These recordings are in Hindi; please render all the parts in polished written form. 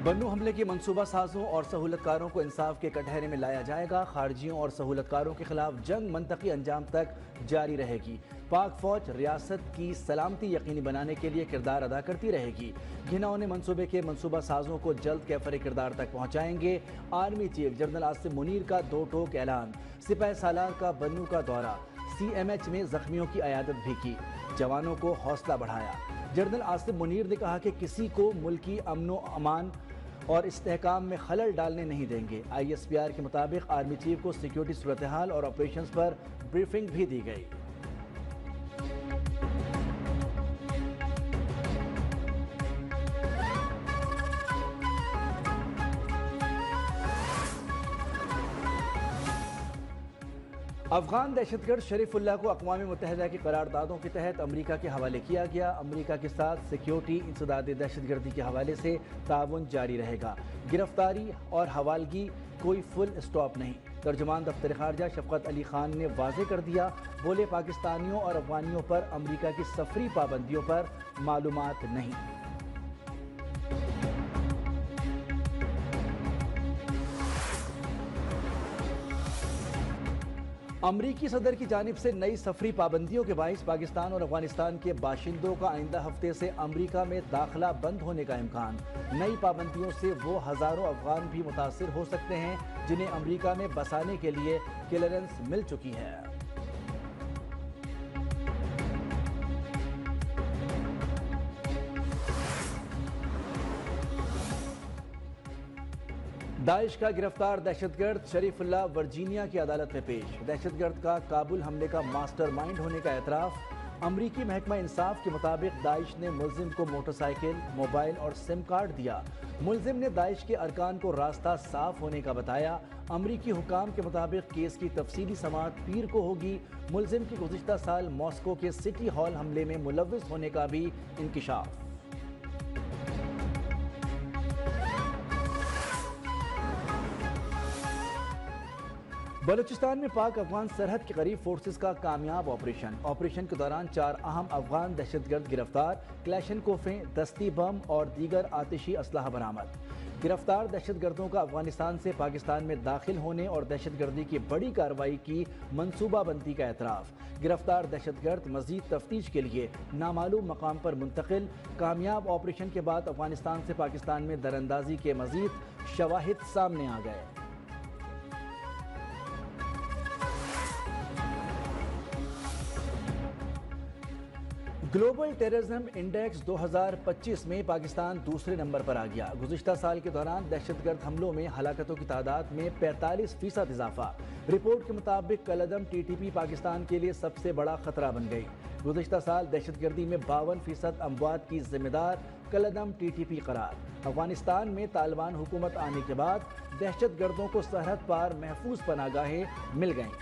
बन्नू हमले के मंसूबा साजों और सहूलतकारों को इंसाफ के कटहरे में लाया जाएगा। खारजियों और सहूलतकारों के खिलाफ जंग मंतकी अंजाम तक जारी रहेगी। पाक फौज रियासत की सलामती यकीनी बनाने के लिए किरदार अदा करती रहेगी। घिनौने मंसूबे के मंसूबा साजों को जल्द कैफरे किरदार तक पहुँचाएंगे। Army chief general Asim Munir का दो टोक ऐलान। सिपाही सालार का बन्नू का दौरा। CMH में जख्मियों की अयादत भी की। जवानों को हौसला बढ़ाया। जनरल आसिम मुनीर ने कहा कि किसी को मुल्की अमनो अमान और इस्तेहकाम में खलल डालने नहीं देंगे। ISPR के मुताबिक आर्मी चीफ को सिक्योरिटी सूरत हाल और ऑपरेशंस पर ब्रीफिंग भी दी गई। अफगान दहशतगर्द शरीफुल्लाह को अक़वाम मुत्तहिदा की करारदादों के तहत अमरीका के हवाले किया गया। अमरीका के साथ सिक्योरिटी इंसदाद दहशतगर्दी के हवाले से ताउन जारी रहेगा। गिरफ्तारी और हवालगी कोई फुल स्टॉप नहीं। तर्जुमान दफ्तर खारजा शफकत अली खान ने वाजे कर दिया। बोले, पाकिस्तानियों और अफगानियों पर अमरीका की सफरी पाबंदियों पर मालूमात नहीं। अमरीकी सदर की जानिब से नई सफरी पाबंदियों के बाइस पाकिस्तान और अफगानिस्तान के बाशिंदों का आइंदा हफ्ते से अमरीका में दाखिला बंद होने का इम्कान। नई पाबंदियों से वो हजारों अफगान भी मुतासिर हो सकते हैं जिन्हें अमरीका में बसाने के लिए क्लियरेंस मिल चुकी है। दाइश का गिरफ्तार दहशतगर्द शरीफुल्लाह वर्जीनिया की अदालत में पेश। दहशतगर्द का काबुल हमले का मास्टरमाइंड होने का एतराफ। अमरीकी महकमा इंसाफ के मुताबिक दाइश ने मुलजिम को मोटरसाइकिल, मोबाइल और सिम कार्ड दिया। मुलजिम ने दाइश के अरकान को रास्ता साफ होने का बताया। अमरीकी हुकाम के मुताबिक केस की तफसीली समाअत पीर को होगी। मुलजिम की गुज़िश्ता साल मॉस्को के सिटी हॉल हमले में मुलव्विस होने का भी इंकिशाफ। बलूचिस्तान में पाक अफगान सरहद के करीब फोर्सेस का कामयाब ऑपरेशन के दौरान 4 अहम अफगान दहशतगर्द गिरफ्तार। क्लैशनकोफें, दस्ती बम और दीगर आतिशी असलहा बरामद। गिरफ्तार दहशतगर्दों का अफगानिस्तान से पाकिस्तान में दाखिल होने और दहशतगर्दी की बड़ी कार्रवाई की मंसूबाबंदी का एतराफ। गिरफ्तार दहशतगर्द मजीद तफ्तीश के लिए नामालूम मकाम पर मुंतकिल। कामयाब ऑपरेशन के बाद अफगानिस्तान से पाकिस्तान में दरअंदाजी के मजीद शवाहिद सामने आ गए। ग्लोबल टेररिज्म इंडेक्स 2025 में पाकिस्तान दूसरे नंबर पर आ गया। गुज़िश्ता साल के दौरान दहशतगर्द हमलों में हलाकतों की तादाद में 45% इजाफा। रिपोर्ट के मुताबिक कलअदम TTP पाकिस्तान के लिए सबसे बड़ा खतरा बन गई। गुज़िश्ता साल दहशतगर्दी में 52% अमवात की जिम्मेदार कलअदम TTP करार। अफगानिस्तान में तालिबान हुकूमत आने के बाद दहशतगर्दों को सरहद पार महफूज पनागाहें मिल गईं।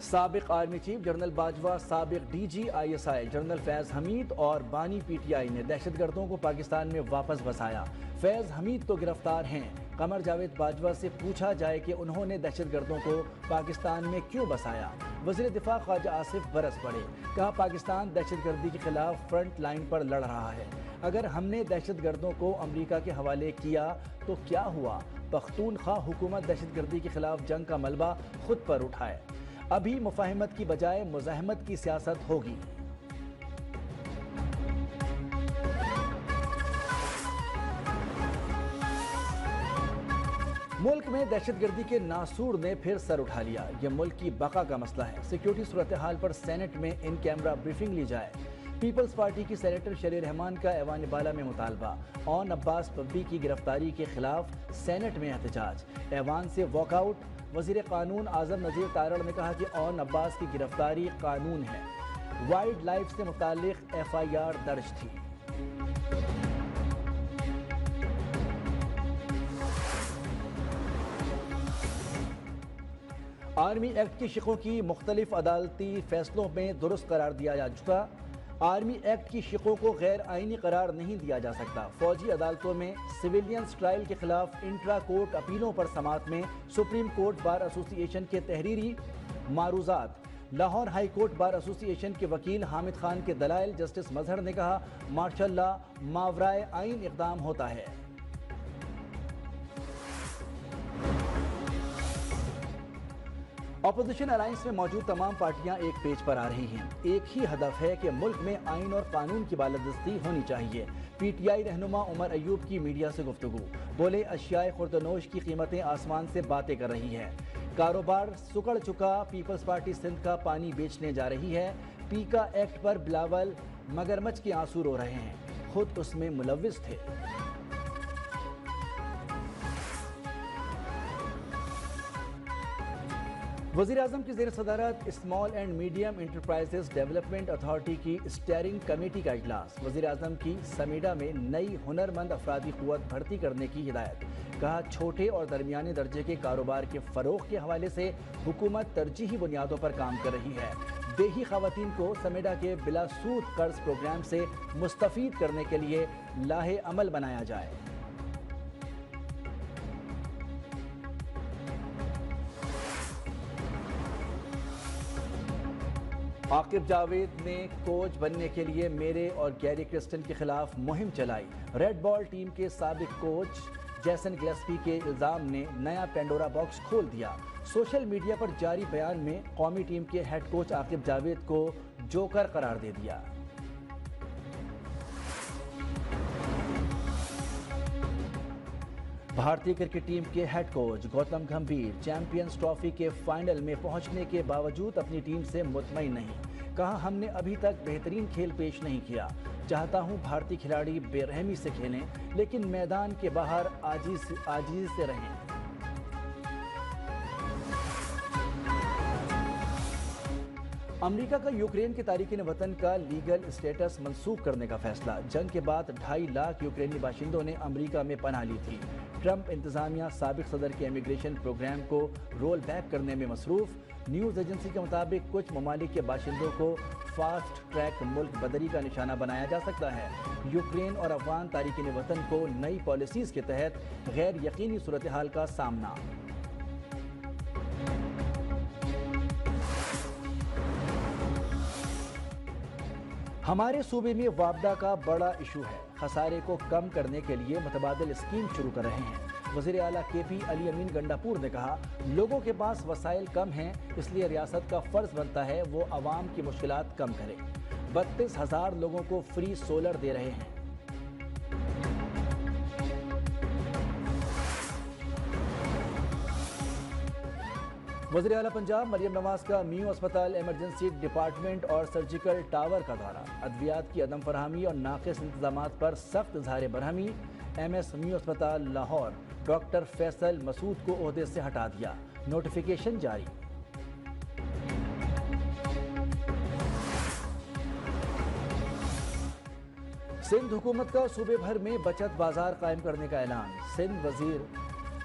साबिक आर्मी चीफ जनरल बाजवा, साबिक DG ISI general Faiz Hamid और बानी PTI ने दहशतगर्दों को पाकिस्तान में वापस बसाया। फैज हमीद तो गिरफ्तार हैं। कमर जावेद बाजवा से पूछा जाए कि उन्होंने दहशतगर्दों को पाकिस्तान में क्यों बसाया। वज़ीर दिफा ख्वाजा आसिफ बरस पड़े। कहा, पाकिस्तान दहशतगर्दी के खिलाफ फ्रंट लाइन पर लड़ रहा है। अगर हमने दहशतगर्दों को अमरीका के हवाले किया तो क्या हुआ। पख्तूनख्वा हुकूमत दहशतगर्दी के खिलाफ जंग का मलबा खुद पर उठाए। अभी मुफाहिमत की बजाय मुज़ाहमत की सियासत होगी। मुल्क में दहशतगर्दी के नासूर ने फिर सर उठा लिया। यह मुल्क की बका का मसला है। सिक्योरिटी सूरत हाल पर सेनेट में इन कैमरा ब्रीफिंग ली जाए। पीपल्स पार्टी की सेनेटर शरीर रहमान का ऐवान बाला में मुतालबा। ओन अब्बास पब्बी की गिरफ्तारी के खिलाफ सेनेट में एहतजाज। ऐवान से वॉकआउट। वजीर कानून आजम नजीर तारड़ ने कहा कि ओन अब्बास की गिरफ्तारी कानून है। वाइल्ड लाइफ से मुतालिक FIR दर्ज थी। आर्मी एक्ट की शिकों की मुख्तलिफ अदालती फैसलों में दुरुस्त करार दिया जा चुका। आर्मी एक्ट की शिकों को गैर आईनी करार नहीं दिया जा सकता। फौजी अदालतों में सिविलियंस ट्रायल के खिलाफ इंट्रा कोर्ट अपीलों पर समाअत में सुप्रीम कोर्ट बार एसोसिएशन के तहरीरी मारूजात। Lahore high court bar association के वकील हामिद खान के दलाइल जस्टिस मजहर ने कहा, मार्शल्लाह मावराए आइन इक़दाम होता है। अपोजिशन अलायंस में मौजूद तमाम पार्टियां एक पेज पर आ रही हैं। एक ही हदफ है कि मुल्क में आइन और कानून की बालादस्ती होनी चाहिए। पीटीआई रहनुमा उमर अयूब की मीडिया से गुफ्तगू, बोले अशियाए खुर्दनोश की कीमतें आसमान से बातें कर रही हैं। कारोबार सुकड़ चुका, पीपल्स पार्टी सिंध का पानी बेचने जा रही है। पीका एक्ट पर बिलावल मगरमच्छ के आंसू रो रहे हैं, खुद उसमें मुलव्विस थे। वज़ीर-ए-आज़म की ज़ेर सदारत small and medium enterprises development authority की स्टीयरिंग कमेटी का इजलास। वज़ीर-ए-आज़म की समीडा में नई हुनरमंद अफरादी क़ुव्वत भर्ती करने की हिदायत। कहा, छोटे और दरमियाने दर्जे के कारोबार के फ़रोग़ के हवाले से हुकूमत तरजीही बुनियादों पर काम कर रही है। देही ख़वातीन को समीडा के बिला सूद कर्ज प्रोग्राम से मुस्तफ़ीद करने के लिए लाहे अमल बनाया जाए। आकिब जावेद ने कोच बनने के लिए मेरे और गैरी क्रिस्टन के खिलाफ मुहिम चलाई। रेड बॉल टीम के साबिक कोच जैसन गिलेस्पी के इल्ज़ाम ने नया पेंडोरा बॉक्स खोल दिया। सोशल मीडिया पर जारी बयान में कौमी टीम के हेड कोच आकिब जावेद को जोकर करार दे दिया। भारतीय क्रिकेट टीम के हेड कोच गौतम गंभीर चैंपियंस ट्रॉफी के फाइनल में पहुंचने के बावजूद अपनी टीम से मुतमईन नहीं। कहा, हमने अभी तक बेहतरीन खेल पेश नहीं किया। चाहता हूं भारतीय खिलाड़ी बेरहमी से खेलें, लेकिन मैदान के बाहर आजीज से रहें। अमेरिका का यूक्रेन के तारिकीन वतन का लीगल स्टेटस मंसूख करने का फैसला। जंग के बाद 2.5 लाख यूक्रेनी बाशिंदों ने अमेरिका में पनाह ली थी। ट्रंप इंतजामिया साबिक सदर के इमिग्रेशन प्रोग्राम को रोल बैक करने में मसरूफ। न्यूज़ एजेंसी के मुताबिक कुछ ममालिक के बाशिंदों को फास्ट ट्रैक मुल्क बदरी का निशाना बनाया जा सकता है। यूक्रेन और अफगान तारिकीन वतन को नई पॉलिसीज़ के तहत गैर यकीनी सूरत हाल का सामना। हमारे सूबे में वापडा का बड़ा इशू है। खसारे को कम करने के लिए मुतबादिल स्कीम शुरू कर रहे हैं। वज़ीर आला KP अली अमीन गंडापुर ने कहा, लोगों के पास वसाइल कम हैं, इसलिए रियासत का फ़र्ज़ बनता है वो आवाम की मुश्किलात कम करे। 32,000 लोगों को फ्री सोलर दे रहे हैं। वज़ीर आला पंजाब मरियम नवाज का मियां अस्पताल इमरजेंसी डिपार्टमेंट और सर्जिकल टावर का दौरा। अद्वियात की अदम फरहमी और नाक़िस इंतजामात पर सख्त इज़हार बरहमी। MS मियां अस्पताल लाहौर डॉक्टर फैसल मसूद को ओहदे से हटा दिया। नोटिफिकेशन जारी। सिंध हुकूमत का सूबे भर में बचत बाजार कायम करने का ऐलान।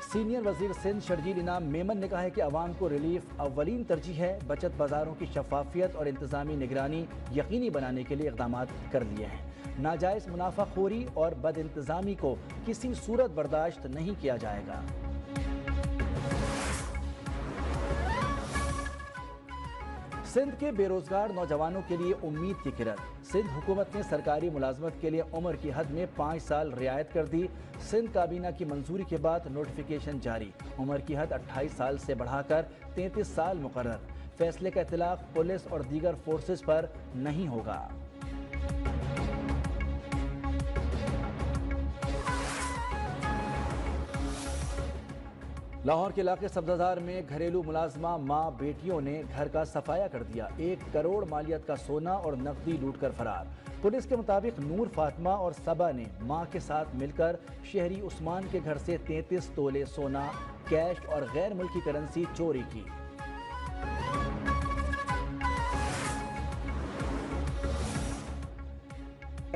सीनियर वजीर सिंध शर्जील इनाम मेमन ने कहा है कि आवाम को रिलीफ अव्वलीन तरजीह है। बचत बाजारों की शफाफियत और इंतजामी निगरानी यकीनी बनाने के लिए इक़दाम कर लिए हैं। नाजायज़ मुनाफाखोरी और बद इंतजामी को किसी सूरत बर्दाश्त नहीं किया जाएगा। सिंध के बेरोजगार नौजवानों के लिए उम्मीद की किरण। सिंध हुकूमत ने सरकारी मुलाजमत के लिए उम्र की हद में 5 साल रियायत कर दी। सिंध काबीना की मंजूरी के बाद नोटिफिकेशन जारी। उम्र की हद 28 साल से बढ़ाकर 33 साल मुकर्रर। फैसले का इतलाक पुलिस और दीगर फोर्सेस पर नहीं होगा। लाहौर के इलाके सब्जाजार में घरेलू मुलाजमा माँ बेटियों ने घर का सफाया कर दिया। 1 करोड़ मालियत का सोना और नकदी लूटकर फरार। पुलिस के मुताबिक नूर फातिमा और सबा ने मां के साथ मिलकर शहरी उस्मान के घर से 33 तोले सोना, कैश और गैर मुल्की करेंसी चोरी की।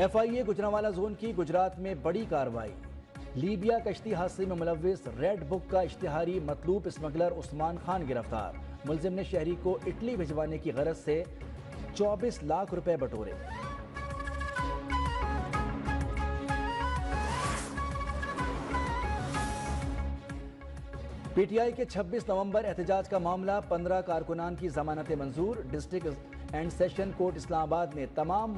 FIA गुजरांवाला जोन की गुजरात में बड़ी कार्रवाई। लीबिया कश्ती हादसे में मुलव्विस रेड बुक का इश्तिहारी मतलूब स्मगलर उस्मान खान गिरफ्तार। मुलजिम ने शहरी को इटली भिजवाने की गरज से 24 लाख रुपए बटोरे। पीटीआई के 26 नवंबर एहतजाज का मामला, 15 कारकुनान की जमानतें मंजूर। District and session court Islamabad ने तमाम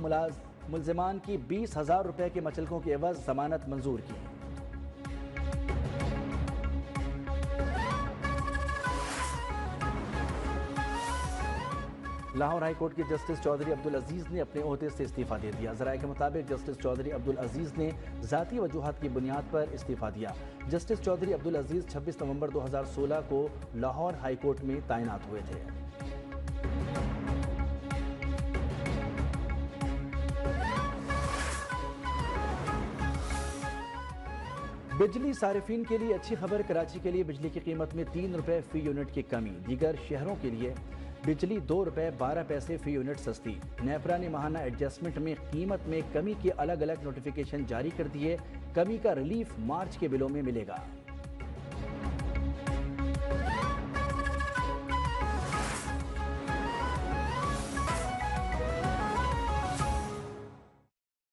मुलजिमान की 20,000 रुपए के मचलकों के एवज जमानत मंजूर की। लाहौर हाई कोर्ट के जस्टिस चौधरी अब्दुल अजीज ने अपने ओहदे से इस्तीफा दे दिया। ज़राए के मुताबिक जस्टिस चौधरी अब्दुल अजीज ने ज़ाती वजूहात की बुनियाद पर इस्तीफा दिया। जस्टिस चौधरी अब्दुल अजीज 26 नवंबर 2016 को लाहौर हाई कोर्ट में तैनात हुए थे। बिजली सारिफिन के लिए अच्छी खबर, कराची के लिए बिजली की कीमत में 3 रुपए फी यूनिट की कमी। दीगर शहरों के लिए बिजली 2 रुपए 12 पैसे फी यूनिट सस्ती। नेपरा ने माहाना एडजस्टमेंट में कीमत में कमी के अलग अलग नोटिफिकेशन जारी कर दिए। कमी का रिलीफ मार्च के बिलों में मिलेगा।